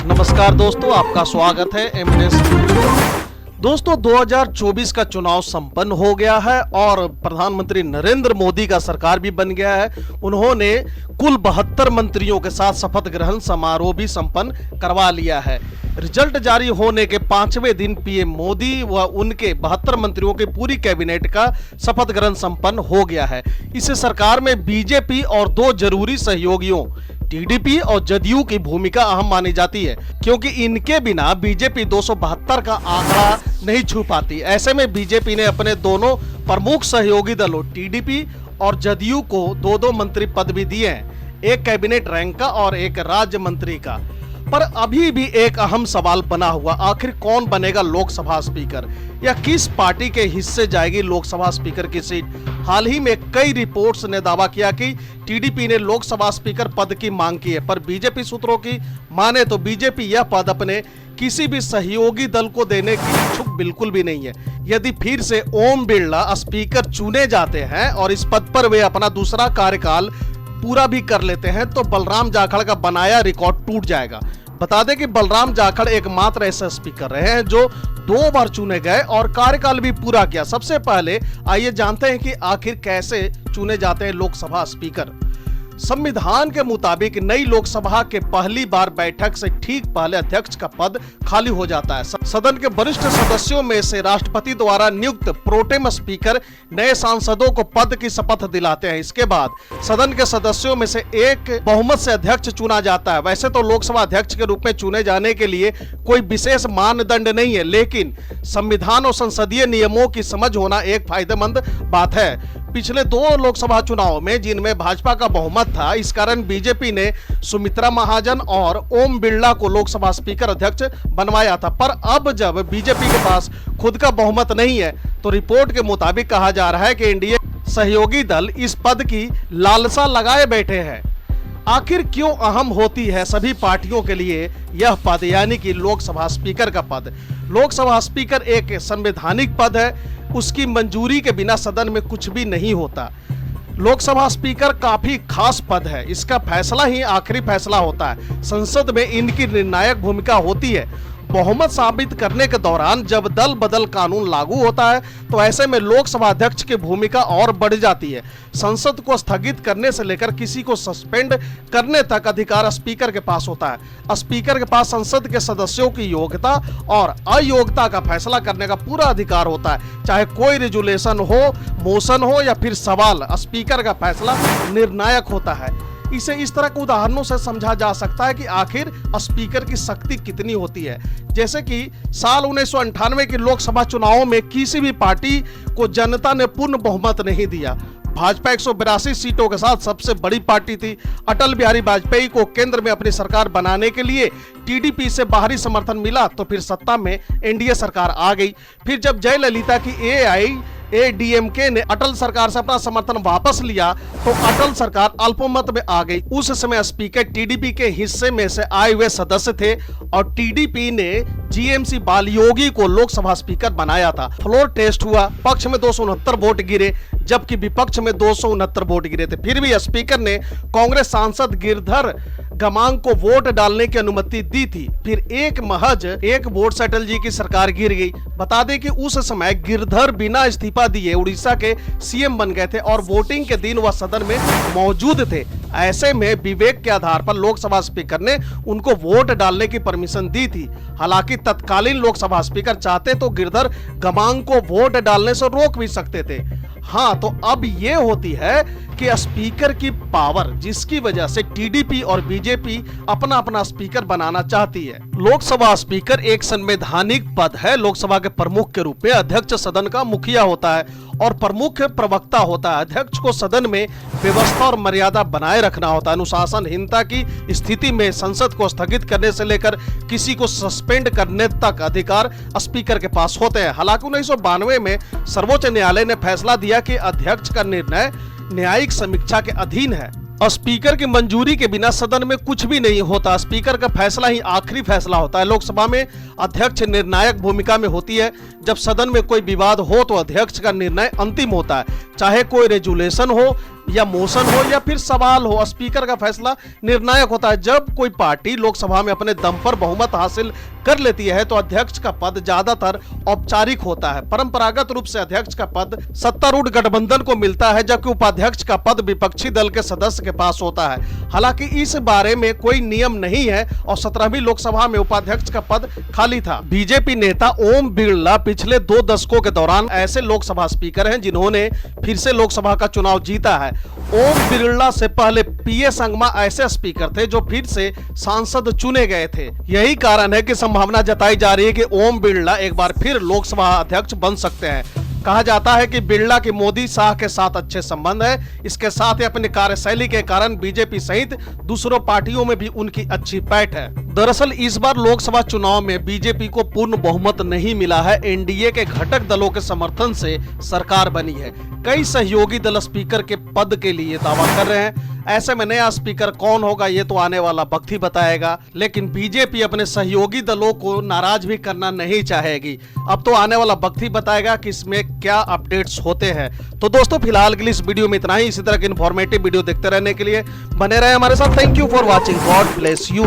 नमस्कार दोस्तों, आपका स्वागत है एमएनएस। दोस्तों 2024 का चुनाव संपन्न हो गया है और प्रधानमंत्री नरेंद्र मोदी का सरकार भी बन गया है। उन्होंने कुल 72 मंत्रियों के साथ शपथ ग्रहण समारोह भी संपन्न करवा लिया है। रिजल्ट जारी होने के 5वें दिन पीएम मोदी व उनके 72 मंत्रियों की पूरी कैबिनेट का शपथ ग्रहण संपन्न हो गया है। इस सरकार में बीजेपी और दो जरूरी सहयोगियों टीडीपी और जदयू की भूमिका अहम मानी जाती है, क्योंकि इनके बिना बीजेपी 272 का आंकड़ा नहीं छू पाती। ऐसे में बीजेपी ने अपने दोनों प्रमुख सहयोगी दलों टीडीपी और जदयू को दो मंत्री पद भी दिए हैं, एक कैबिनेट रैंक का और एक राज्य मंत्री का। पर अभी भी एक अहम सवाल बना हुआ, आखिर कौन बनेगा लोकसभा स्पीकर या किस पार्टी के हिस्से जाएगी लोकसभा स्पीकर की सीट। हाल ही में कई रिपोर्ट्स ने दावा किया कि टीडीपी ने लोकसभा स्पीकर पद की मांग की है, पर बीजेपी सूत्रों की माने तो बीजेपी यह पद अपने किसी भी सहयोगी दल को देने की इच्छुक बिल्कुल भी नहीं है। यदि फिर से ओम बिरला स्पीकर चुने जाते हैं और इस पद पर वे अपना दूसरा कार्यकाल पूरा भी कर लेते हैं तो बलराम जाखड़ का बनाया रिकॉर्ड टूट जाएगा। बता दें कि बलराम जाखड़ एकमात्र ऐसे स्पीकर रहे हैं जो 2 बार चुने गए और कार्यकाल भी पूरा किया। सबसे पहले आइए जानते हैं कि आखिर कैसे चुने जाते हैं लोकसभा स्पीकर। संविधान के मुताबिक नई लोकसभा के पहली बार बैठक से ठीक पहले अध्यक्ष का पद खाली हो जाता है। सदन के वरिष्ठ सदस्यों में से राष्ट्रपति द्वारा नियुक्त प्रोटेम स्पीकर नए सांसदों को पद की शपथ दिलाते हैं। इसके बाद सदन के सदस्यों में से एक बहुमत से अध्यक्ष चुना जाता है। वैसे तो लोकसभा अध्यक्ष के रूप में चुने जाने के लिए कोई विशेष मानदंड नहीं है, लेकिन संविधान और संसदीय नियमों की समझ होना एक फायदेमंद बात है। पिछले 2 लोकसभा चुनाव में जिनमें भाजपा का बहुमत था, इस कारण बीजेपी ने सुमित्रा महाजन और ओम बिरला को लोकसभा स्पीकर अध्यक्ष बनवाया था। पर अब जब बीजेपी के पास खुद का बहुमत नहीं है तो रिपोर्ट के मुताबिक कहा जा रहा है कि एनडीए सहयोगी दल इस पद की लालसा लगाए बैठे हैं। आखिर क्यों अहम होती है सभी पार्टियों के लिए यह पद, यानी कि लोकसभा स्पीकर का पद। लोकसभा स्पीकर एक संवैधानिक पद है, उसकी मंजूरी के बिना सदन में कुछ भी नहीं होता। लोकसभा स्पीकर काफी खास पद है, इसका फैसला ही आखिरी फैसला होता है। संसद में इनकी निर्णायक भूमिका होती है। बहुमत साबित करने के दौरान जब दल बदल कानून लागू होता है तो ऐसे में लोकसभा अध्यक्ष की भूमिका और बढ़ जाती है। संसद को स्थगित करने से लेकर किसी को सस्पेंड करने तक अधिकार स्पीकर के पास होता है। स्पीकर के पास संसद के सदस्यों की योग्यता और अयोग्यता का फैसला करने का पूरा अधिकार होता है। चाहे कोई रेजुलेशन हो, मोशन हो या फिर सवाल, स्पीकर का फैसला निर्णायक होता है। इसे इस तरह के उदाहरणों से समझा जा सकता है कि आखिर स्पीकर की शक्ति कितनी होती है। जैसे कि साल 1998 के लोकसभा चुनावों में किसी भी पार्टी को जनता ने पूर्ण बहुमत नहीं दिया। भाजपा 182 सीटों के साथ सबसे बड़ी पार्टी थी। अटल बिहारी वाजपेयी को केंद्र में अपनी सरकार बनाने के लिए टीडीपी से बाहरी समर्थन मिला तो फिर सत्ता में एनडीए सरकार आ गई। फिर जब जयललिता की एआईएडीएमके ने अटल सरकार से अपना समर्थन वापस लिया तो अटल सरकार अल्पमत में आ गई। उस समय स्पीकर टीडीपी के हिस्से में से आए हुए सदस्य थे और टीडीपी ने जीएमसी बालयोगी को लोकसभा स्पीकर बनाया था। फ्लोर टेस्ट हुआ, पक्ष में 269 वोट गिरे जबकि विपक्ष में 269 वोट गिरे थे। फिर भी स्पीकर ने कांग्रेस सांसद गिरधर गमांग को वोट डालने की अनुमति दी थी। फिर महज एक वोट से अटल जी की सरकार गिर गई। बता दें कि उस समय गिरधर बिना इस्तीफा दिए उड़ीसा के सीएम बन गए थे और वोटिंग के दिन वह सदन में मौजूद थे। ऐसे में विवेक के आधार पर लोकसभा स्पीकर ने उनको वोट डालने की परमिशन दी थी। हालांकि तत्कालीन लोकसभा स्पीकर चाहते तो गिरधर गमांग को वोट डालने से रोक भी सकते थे। हाँ, तो अब ये होती है कि स्पीकर की पावर, जिसकी वजह से टीडीपी और बीजेपी अपना अपना स्पीकर बनाना चाहती है। लोकसभा स्पीकर एक संवैधानिक पद है। लोकसभा के प्रमुख के रूप में अध्यक्ष सदन का मुखिया होता है और प्रमुख प्रवक्ता होता है। अध्यक्ष को सदन में व्यवस्था और मर्यादा बनाए रखना होता है। अनुशासनहीनता की स्थिति में संसद को स्थगित करने से लेकर किसी को सस्पेंड करने तक अधिकार स्पीकर के पास होते हैं। हालांकि 1992 में सर्वोच्च न्यायालय ने फैसला दिया कि अध्यक्ष का निर्णय न्यायिक समीक्षा के अधीन है। स्पीकर की मंजूरी के बिना सदन में कुछ भी नहीं होता। स्पीकर का फैसला ही आखिरी फैसला होता है। लोकसभा में अध्यक्ष निर्णायक भूमिका में होती है। जब सदन में कोई विवाद हो तो अध्यक्ष का निर्णय अंतिम होता है। चाहे कोई रेजुलेशन हो या मोशन हो या फिर सवाल हो, स्पीकर का फैसला निर्णायक होता है। जब कोई पार्टी लोकसभा में अपने दम पर बहुमत हासिल कर लेती है तो अध्यक्ष का पद ज्यादातर औपचारिक होता है। परंपरागत रूप से अध्यक्ष का पद सत्तारूढ़ गठबंधन को मिलता है, जबकि उपाध्यक्ष का पद विपक्षी दल के सदस्य के पास होता है। हालांकि इस बारे में कोई नियम नहीं है और 17वीं लोकसभा में उपाध्यक्ष का पद खाली था। बीजेपी नेता ओम बिरला पिछले 2 दशकों के दौरान ऐसे लोकसभा स्पीकर हैं जिन्होंने फिर से लोकसभा का चुनाव जीता है। ओम बिरला से पहले पीए संगमा ऐसे स्पीकर थे जो फिर से सांसद चुने गए थे। यही कारण है कि संभावना जताई जा रही है कि ओम बिरला एक बार फिर लोकसभा अध्यक्ष बन सकते हैं। कहा जाता है कि बिरला के मोदी शाह के साथ अच्छे संबंध है। इसके साथ ही अपनी कार्यशैली के कारण बीजेपी सहित दूसरों पार्टियों में भी उनकी अच्छी पैठ है। दरअसल इस बार लोकसभा चुनाव में बीजेपी को पूर्ण बहुमत नहीं मिला है। एनडीए के घटक दलों के समर्थन से सरकार बनी है। कई सहयोगी दल स्पीकर के पद के लिए दावा कर रहे हैं। ऐसे में नया स्पीकर कौन होगा ये तो आने वाला वक्त ही बताएगा, लेकिन बीजेपी अपने सहयोगी दलों को नाराज भी करना नहीं चाहेगी। अब तो आने वाला वक्त ही बताएगा कि इसमें क्या अपडेट्स होते हैं। तो दोस्तों फिलहाल के लिए इस वीडियो में इतना ही। इसी तरह की इन्फॉर्मेटिव वीडियो देखते रहने के लिए बने रहे हमारे साथ। Thank you for watching. God bless you.